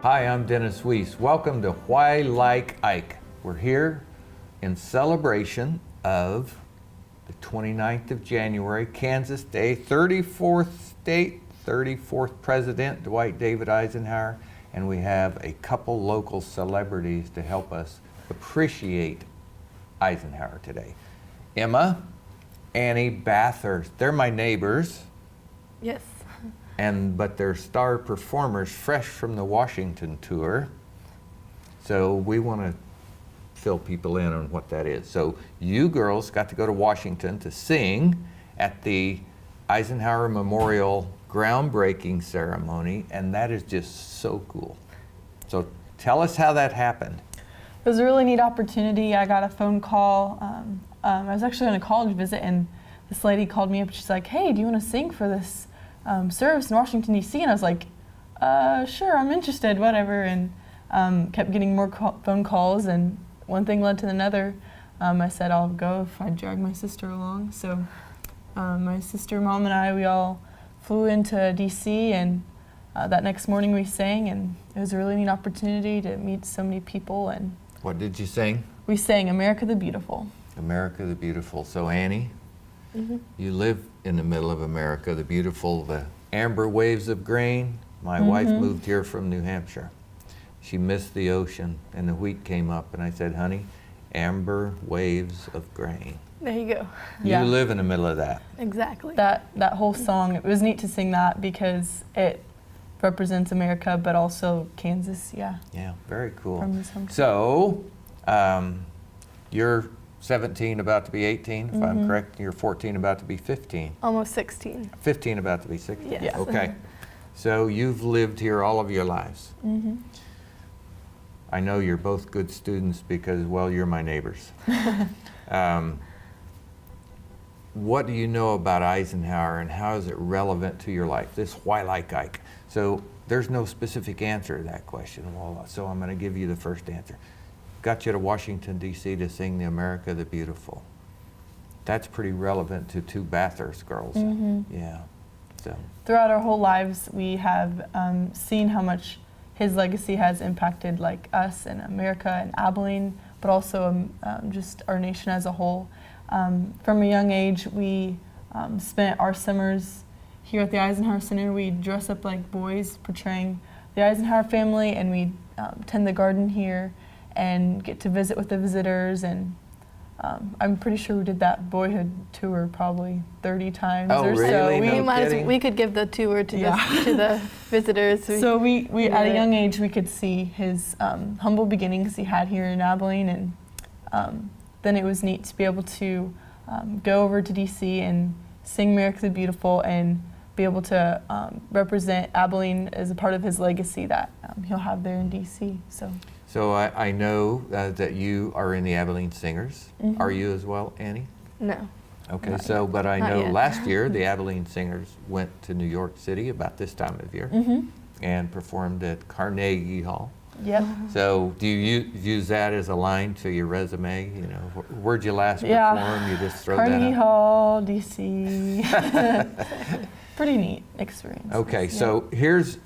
Hi, I'm Dennis Weiss. Welcome to Why Like Ike. We're here in celebration of the 29th of January, Kansas Day, 34th state, 34th President, Dwight David Eisenhower, and we have a couple local celebrities to help us appreciate Eisenhower today. Emma, Annie, Bathurst, they're my neighbors. Yes. But they're star performers fresh from the Washington tour. So we want to fill people in on what that is. So you girls got to go to Washington to sing at the Eisenhower Memorial groundbreaking ceremony, and that is just so cool. So tell us how that happened. It was a really neat opportunity. I got a phone call. I was actually on a college visit, and this lady called me up. She's like, "Hey, do you want to sing for this service in Washington, D.C.?" And I was like, "Sure, I'm interested, whatever." And kept getting more phone calls, and one thing led to another. I said, "I'll go if I drag my sister along." So my sister, mom, and I, we all flew into D.C., and that next morning we sang, and it was a really neat opportunity to meet so many people. And What did you sing? we sang "America the Beautiful." America the Beautiful. So Annie, you live in the middle of America the Beautiful, the amber waves of grain. My wife moved here from New Hampshire. She missed the ocean and the wheat came up, and I said, "Honey, amber waves of grain." There you go. Yeah. You live in the middle of that. Exactly. That whole song, it was neat to sing that because it represents America, but also Kansas. Yeah. Yeah, very cool. From his hometown. So, you're 17, about to be 18, if I'm correct. You're 14, about to be 15. Almost 16. 15, about to be 16. Yes. Okay. So you've lived here all of your lives. I know you're both good students because, well, you're my neighbors. What do you know about Eisenhower, and how is it relevant to your life? This Why Like Ike. So there's no specific answer to that question. Well, so I'm going to give you the first answer. Got you to Washington, D.C. to sing the America the Beautiful. That's pretty relevant to two Bathurst girls. Yeah. So. Throughout our whole lives, we have seen how much his legacy has impacted like us and America and Abilene, but also just our nation as a whole. From a young age, we spent our summers here at the Eisenhower Center. We dress up like boys, portraying the Eisenhower family, and we tend the garden here and get to visit with the visitors. And I'm pretty sure we did that boyhood tour probably 30 times Oh, or really? so. No We could give the tour to, Yeah. to the visitors. So we at a young age, we could see his humble beginnings he had here in Abilene, and then it was neat to be able to go over to D.C. and sing America the Beautiful and be able to represent Abilene as a part of his legacy that he'll have there in D.C. So I know that you are in the Abilene Singers. Are you as well, Annie? No. Okay, so, but I Not know yet. last year the Abilene Singers went to New York City about this time of year and performed at Carnegie Hall. Yep. So do you use that as a line to your resume? You know, where'd you last Yeah. perform? You just throw Carnegie that up. Hall, D.C. Pretty neat experience. Okay, so here's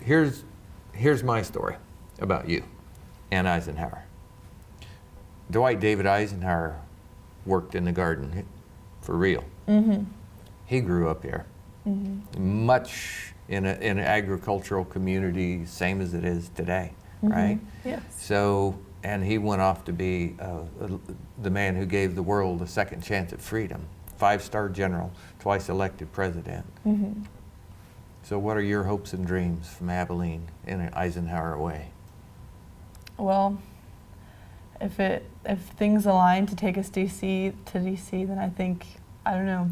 my story about you and Eisenhower. Dwight David Eisenhower worked in the garden for real. He grew up here, much in an agricultural community, same as it is today, right? Yes. So, and he went off to be the man who gave the world a second chance at freedom, 5-star general, twice elected president. So what are your hopes and dreams from Abilene in an Eisenhower way? Well, if things align to take us to DC, then I think, I don't know,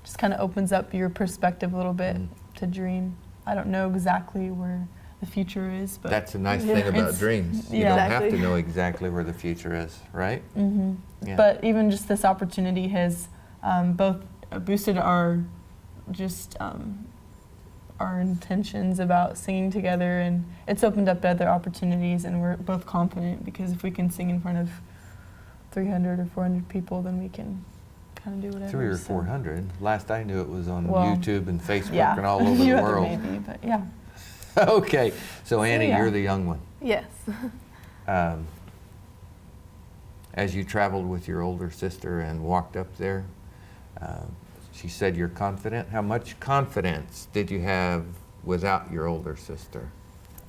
just kind of opens up your perspective a little bit to dream. I don't know exactly where the future is, but That's the nice thing about It's- dreams. You yeah. don't have to Exactly. know exactly where the future is, right? Yeah. But even just this opportunity has both boosted our intentions about singing together, and it's opened up other opportunities, and we're both confident because if we can sing in front of 300 or 400 people, then we can kind of do whatever. 300 or so. 400. Last I knew it was on Well, YouTube and Facebook Yeah. and all over You the have to world. maybe, but yeah. Okay, so Annie, yeah. you're the young one. Yes. As you traveled with your older sister and walked up there, she said you're confident. How much confidence did you have without your older sister?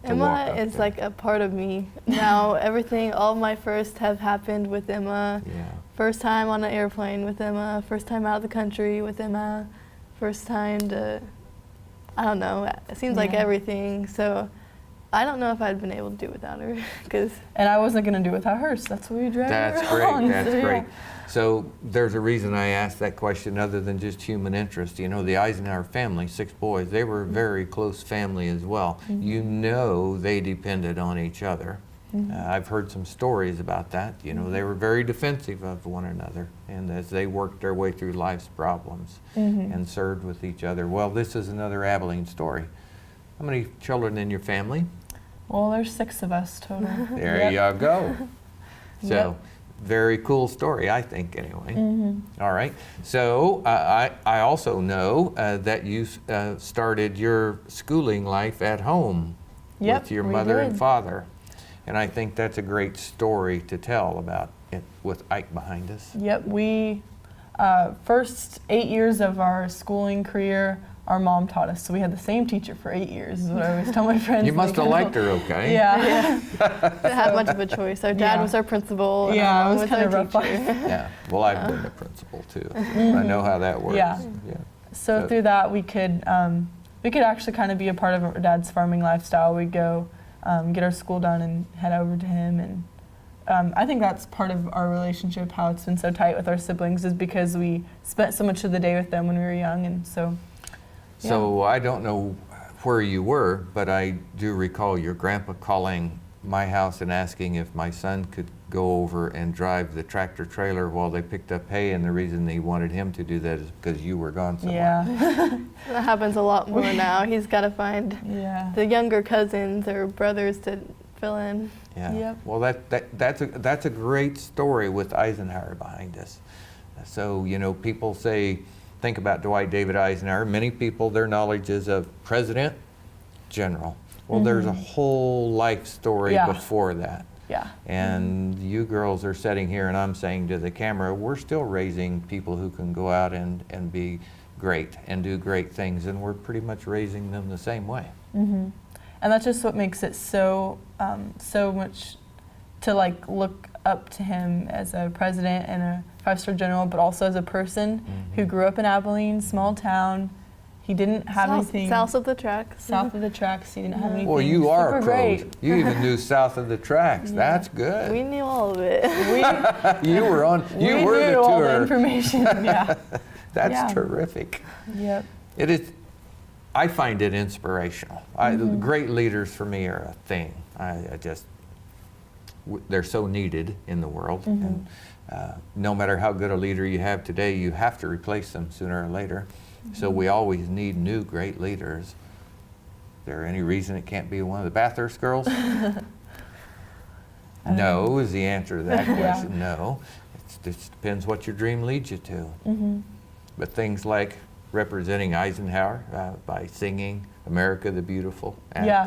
to walk Emma up is there? like a part of me now. Everything, all my firsts have happened with Emma. Yeah. First time on an airplane with Emma. First time out of the country with Emma. First time to, I don't know. It seems like Yeah. everything. So I don't know if I'd been able to do without her, because And I wasn't gonna do without her, so that's what we dragged That's her great. on. That's So, great. yeah. So there's a reason I asked that question other than just human interest. You know, the Eisenhower family, 6 boys, they were a very close family as well. You know they depended on each other. I've heard some stories about that. You know, they were very defensive of one another, and as they worked their way through life's problems and served with each other. Well, this is another Abilene story. How many children in your family? Well, there's 6 of us total. There you go. So, Yep. very cool story, I think, anyway. All right. So, I also know that you started your schooling life at home Yep, with your we mother and did. father. And I think that's a great story to tell about it with Ike behind us. Yep, we, first 8 years of our schooling career, our mom taught us. So we had the same teacher for 8 years, is what I always tell my friends. You must have because- liked her okay. Yeah. didn't have much of a choice. Our dad Yeah. was our principal. and Yeah, our it mom was kind our of rough teacher. life. Yeah. Well, I've been a principal too. I know how that works. Yeah. Yeah. So through that, we could actually kind of be a part of our dad's farming lifestyle. We'd go get our school done and head over to him. And I think that's part of our relationship, how it's been so tight with our siblings, is because we spent so much of the day with them when we were young. And so, So I don't know where you were, but I do recall your grandpa calling my house and asking if my son could go over and drive the tractor trailer while they picked up hay, and the reason he wanted him to do that is because you were gone somewhere. yeah. That happens a lot more now. He's got to find Yeah. the younger cousins or brothers to fill in. Yeah. Yep. Well, that's a great story with Eisenhower behind us. So, you know, people say, think about Dwight David Eisenhower. Many people, their knowledge is of president, general. Well, there's a whole life story Yeah. before that. Yeah. And you girls are sitting here and I'm saying to the camera, we're still raising people who can go out and be great and do great things, and we're pretty much raising them the same way. And that's just what makes it so so much to like look up to him as a president and a 5-star general, but also as a person who grew up in Abilene, small town. He didn't have anything South of the tracks. south of the tracks. He didn't have anything. Well, you are super a pro. great. You even knew south of the tracks. That's good. We knew all of it. You were on. You we were knew the all the tour. information. Yeah. That's Yeah. terrific. Yep. It is. I find it inspirational. Great leaders for me are a thing. I just. They're so needed in the world, and no matter how good a leader you have today, you have to replace them sooner or later. So we always need new great leaders. Is there any reason it can't be one of the Bathurst girls? No is the answer to that Yeah. question. No. It just depends what your dream leads you to. But things like representing Eisenhower by singing "America the Beautiful" at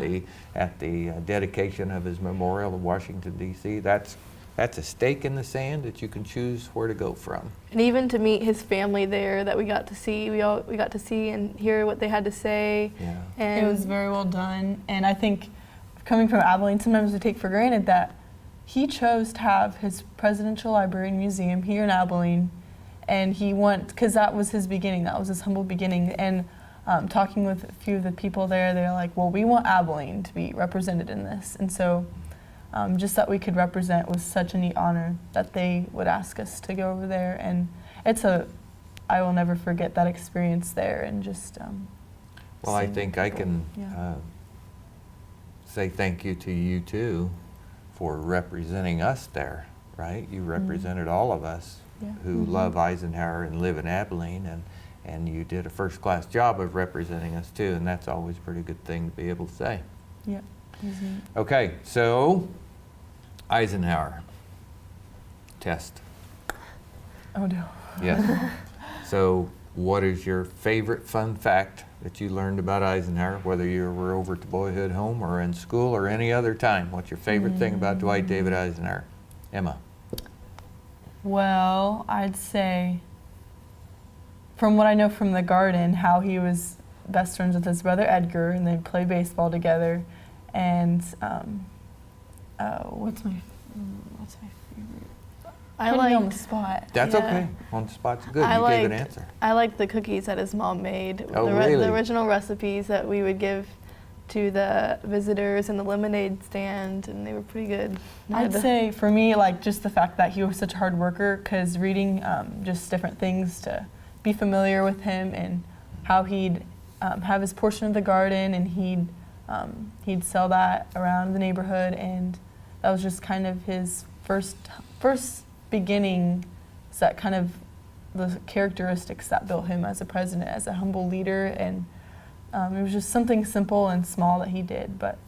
the dedication of his memorial in Washington, D.C., that's a stake in the sand that you can choose where to go from. And even to meet his family there that we got to see, we got to see and hear what they had to say. Yeah. And It was very well done. And I think coming from Abilene, sometimes we take for granted that he chose to have his presidential library and museum here in Abilene. And because that was his beginning, that was his humble beginning. And talking with a few of the people there, they're like, well, we want Abilene to be represented in this. And so just that we could represent was such a neat honor that they would ask us to go over there. And I will never forget that experience there. And just Well, I seeing think I can Yeah. say thank you to you too for representing us there, right? You represented all of us Yeah. who love Eisenhower and live in Abilene, and you did a first-class job of representing us too, and that's always a pretty good thing to be able to say. Yeah. It was neat. Okay, so Eisenhower test. Oh no. Yes. So what is your favorite fun fact that you learned about Eisenhower, whether you were over at the boyhood home or in school or any other time? What's your favorite thing about Dwight David Eisenhower? Emma? Well, I'd say, from what I know from the garden, how he was best friends with his brother Edgar, and they'd play baseball together. And what's my favorite? I Putting me on like the spot. That's Yeah. okay. On the spot's good. I You gave an like- answer. I like the cookies that his mom made. Oh, the, really? the original recipes that we would give to the visitors in the lemonade stand, and they were pretty good. I'd say for me, like just the fact that he was such a hard worker, because reading just different things to be familiar with him and how he'd have his portion of the garden, and he'd sell that around the neighborhood, and that was just kind of his first beginning. So that kind of the characteristics that built him as a president, as a humble leader, and it was just something simple and small that he did, but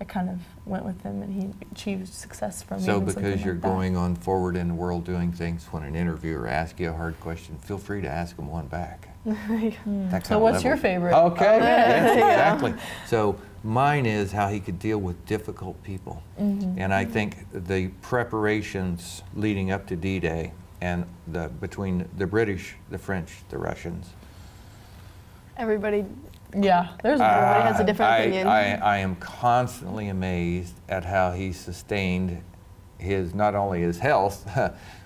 it kind of went with him, and he achieved success from So even something because you're like that. going on forward in the world doing things, when an interviewer asks you a hard question, feel free to ask them one back. That So kind of what's your level. favorite? Okay, yes, Yeah. exactly. So mine is how he could deal with difficult people. And I think the preparations leading up to D-Day and between the British, the French, the Russians. Everybody Yeah, there's Everybody has a different opinion. I am constantly amazed at how he sustained not only his health,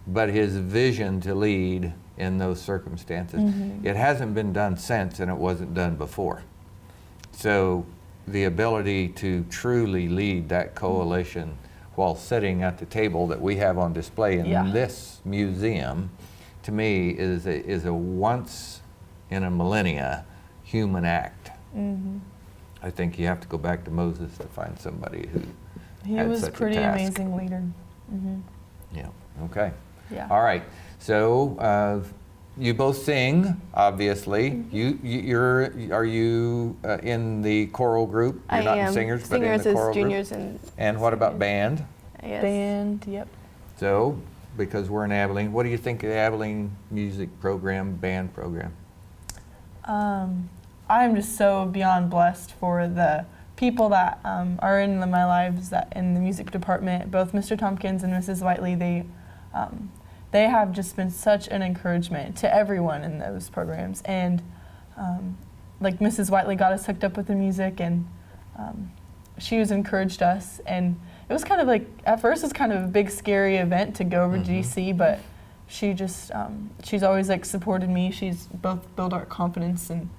but his vision to lead in those circumstances. It hasn't been done since, and it wasn't done before. So the ability to truly lead that coalition while sitting at the table that we have on display in Yeah. this museum, to me, is a once in a millennia human act. I think you have to go back to Moses to find somebody who He had was such a pretty task. amazing leader. Yeah, okay. Yeah. All right, so you both sing, obviously. Are you in the choral group? You're I not am. in singers, but in Singers the is choral juniors group? and And what about band? yes. Band, yep. So, because we're in Abilene, what do you think of the Abilene music program, band program? I'm just so beyond blessed for the people that are in my lives that in the music department. Both Mr. Tompkins and Mrs. Whiteley, they have just been such an encouragement to everyone in those programs. And like Mrs. Whiteley got us hooked up with the music, and she has encouraged us. And it was kind of like, at first, it's kind of a big, scary event to go over to DC, but she just, she's always like supported me. She's both built our confidence, and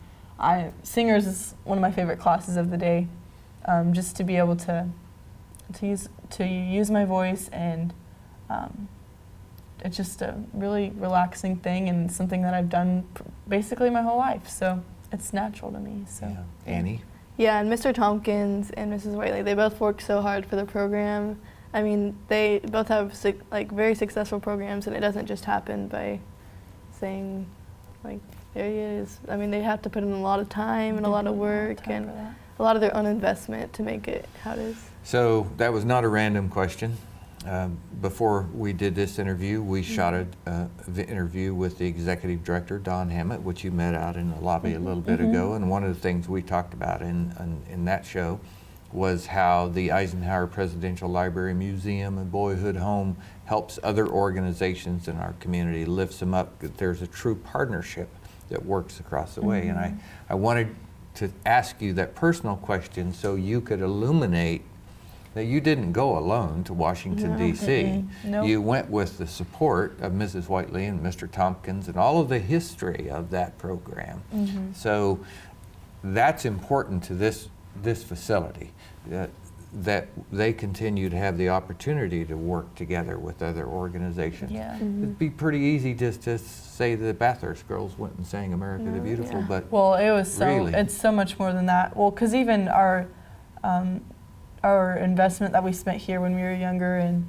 singers is one of my favorite classes of the day. Just to be able to use my voice, and it's just a really relaxing thing and something that I've done basically my whole life. So it's natural to me. So Yeah. Annie? Yeah, and Mr. Tompkins and Mrs. Whiteley, they both worked so hard for the program. I mean, they both have very successful programs, and it doesn't just happen by saying, like, there he is. I mean, they have to put in a lot of time and a lot of work and a lot of their own investment to make it how it is. So that was not a random question. Before we did this interview, we shot the interview with the executive director, Don Hammett, which you met out in the lobby a little bit ago. And one of the things we talked about in that show was how the Eisenhower Presidential Library Museum and Boyhood Home helps other organizations in our community, lifts them up. There's a true partnership that works across the way. And I wanted to ask you that personal question so you could illuminate that you didn't go alone to Washington, D.C. Nope. You went with the support of Mrs. Whiteley and Mr. Tompkins and all of the history of that program. So that's important to this facility, that they continue to have the opportunity to work together with other organizations. Yeah. It'd be pretty easy just to say the Bathurst girls went and sang America the Beautiful, but Well, it was Really? it's so much more than that. Well, because even our investment that we spent here when we were younger, and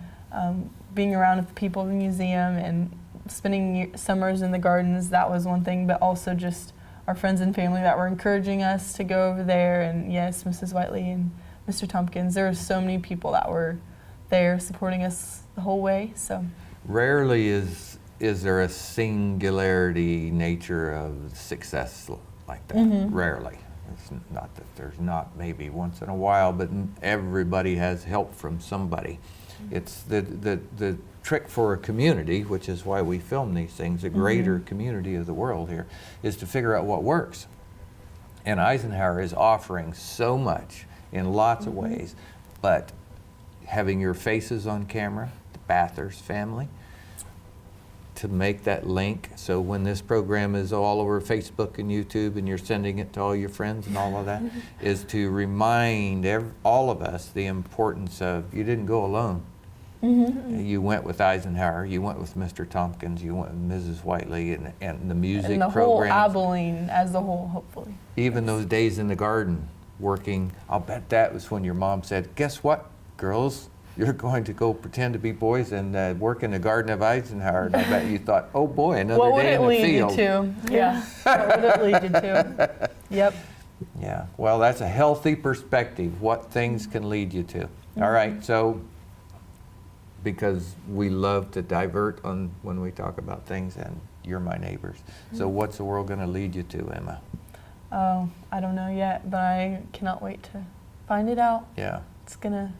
being around with the people of the museum and spending summers in the gardens, that was one thing, but also just our friends and family that were encouraging us to go over there. And yes, Mrs. Whiteley and Mr. Tompkins, there were so many people that were there supporting us the whole way. So rarely is is there a singularity nature of success like that? Rarely. It's not that there's not, maybe once in a while, but everybody has help from somebody. It's the trick for a community, which is why we film these things, a greater community of the world here, is to figure out what works. And Eisenhower is offering so much in lots of ways, but having your faces on camera, the Bathurst family, to make that link, so when this program is all over Facebook and YouTube and you're sending it to all your friends and all of that, is to remind all of us the importance of, you didn't go alone. You went with Eisenhower, you went with Mr. Tompkins, you went with Mrs. Whiteley, and the music And the programs. whole Abilene as a whole, hopefully. Even those days in the garden working, I'll bet that was when your mom said, guess what, girls? You're going to go pretend to be boys and work in the garden of Eisenhower. And I bet you thought, oh boy, another day in the field. What would it lead you to? Yeah, what would it lead you to? Yep. Yeah, well, that's a healthy perspective, what things can lead you to. All right, so because we love to divert on when we talk about things, and you're my neighbors. So what's the world going to lead you to, Emma? Oh, I don't know yet, but I cannot wait to find it out. Yeah. It's gonna,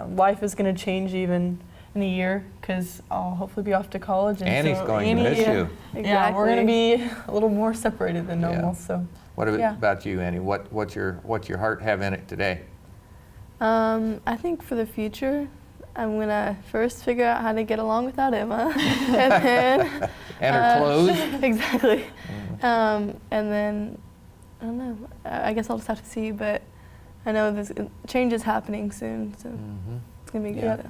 life is gonna change even in a year, because I'll hopefully be off to college. And Annie's so going to miss you. Yeah, we're gonna be a little more separated than normal. So. What about you, Annie? What's your heart have in it today? I think for the future, I'm gonna first figure out how to get along without Emma, and then And her clothes. Exactly. And then I don't know. I guess I'll just have to see, but I know this change is happening soon, so it's gonna be good. Yeah.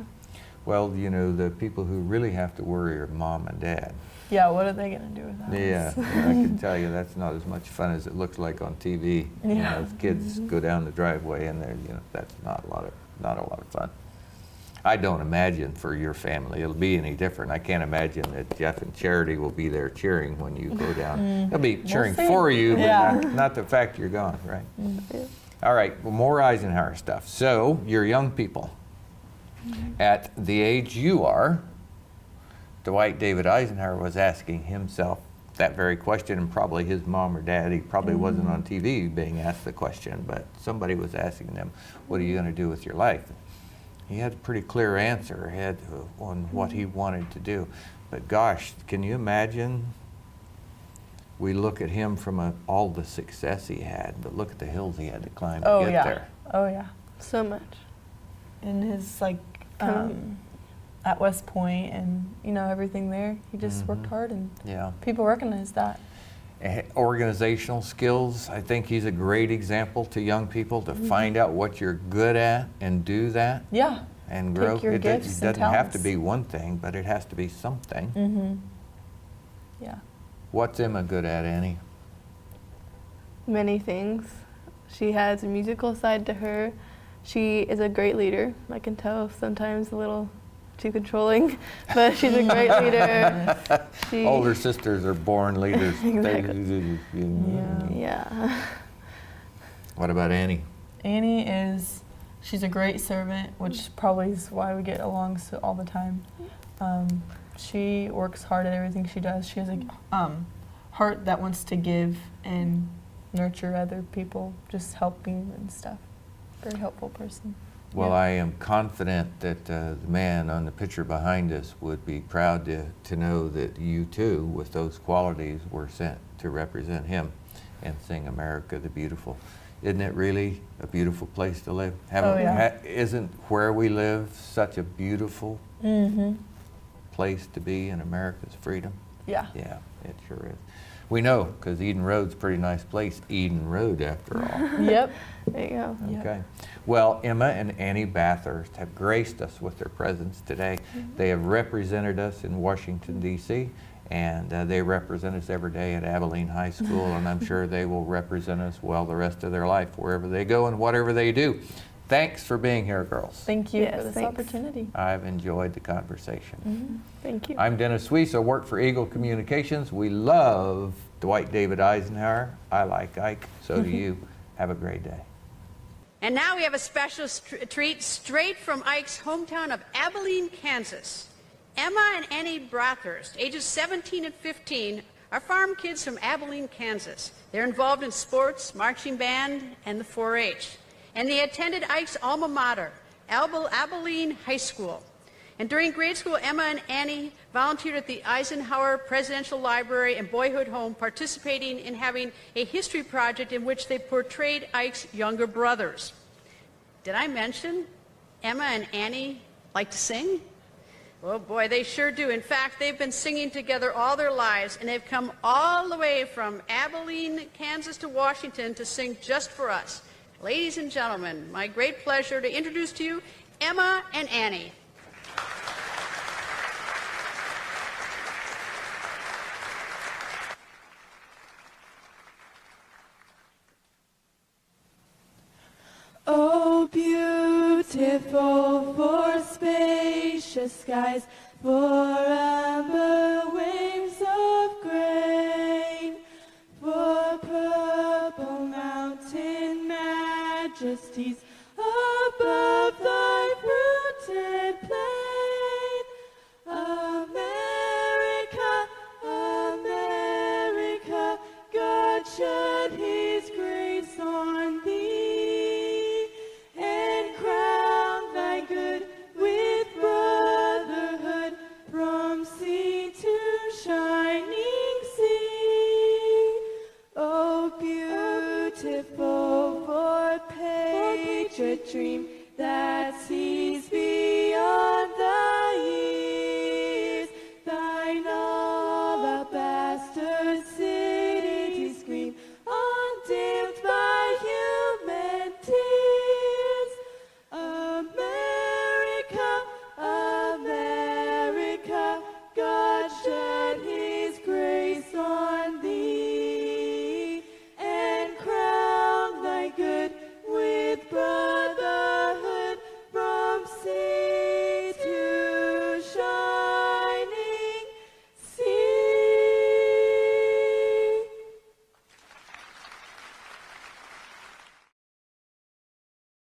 Well, you know, the people who really have to worry are mom and dad. Yeah, what are they gonna do with that? Yeah, I can tell you that's not as much fun as it looks like on TV. You know, as kids go down the driveway and they're, you know, that's not a lot of fun. I don't imagine for your family it'll be any different. I can't imagine that Jeff and Charity will be there cheering when you go down. They'll be cheering for you, but not the fact you're gone, right? Yeah. All right, well, more Eisenhower stuff. So, you're young people. At the age you are, Dwight David Eisenhower was asking himself that very question, and probably his mom or dad, he probably wasn't on TV being asked the question, but somebody was asking them, what are you going to do with your life? He had a pretty clear answer on what he wanted to do. But gosh, can you imagine? We look at him from all the success he had, but look at the hills he had to climb to get there. Oh yeah. So much. In his at West Point and you know everything there, he just worked hard and people recognized that. Organizational skills, I think he's a great example to young people to find out what you're good at and do that. Yeah. And grow. Take your gifts and doesn't have to talents. be one thing, but it has to be something. Yeah. What's Emma good at, Annie? Many things. She has a musical side to her. She is a great leader. I can tell sometimes a little too controlling, but she's a great leader. Older sisters are born leaders. Exactly. Yeah. What about Annie? Annie she's a great servant, which probably is why we get along all the time. She works hard at everything she does. She has a heart that wants to give and nurture other people, just helping and stuff. Very helpful person. Well, I am confident that the man on the picture behind us would be proud to know that you too, with those qualities, were sent to represent him and sing America the Beautiful. Isn't it really a beautiful place to live? Isn't where we live such a beautiful place to be in America's freedom? Yeah. Yeah, it sure is. We know, because Eden Road's a pretty nice place. Eden Road, after all. Yep. There you go. Okay. Well, Emma and Annie Bathurst have graced us with their presence today. They have represented us in Washington, D.C., and they represent us every day at Abilene High School, and I'm sure they will represent us well the rest of their life, wherever they go and whatever they do. Thanks for being here, girls. Thank you Yes, for this thanks. opportunity. I've enjoyed the conversation. Thank you. I'm Dennis Weiss. I work for Eagle Communications. We love Dwight David Eisenhower. I like Ike. So do you. Have a great day. And now we have a special treat straight from Ike's hometown of Abilene, Kansas. Emma and Annie Bathurst, ages 17 and 15, are farm kids from Abilene, Kansas. They're involved in sports, marching band, and the 4-H. And they attended Ike's alma mater, Abilene High School. And during grade school, Emma and Annie volunteered at the Eisenhower Presidential Library and Boyhood Home, participating in having a history project in which they portrayed Ike's younger brothers. Did I mention Emma and Annie like to sing? Oh boy, they sure do. In fact, they've been singing together all their lives, and they've come all the way from Abilene, Kansas to Washington to sing just for us. Ladies and gentlemen, my great pleasure to introduce to you Emma and Annie. Oh, beautiful for spacious skies, for amber waves of grain, for purple mountain majesties,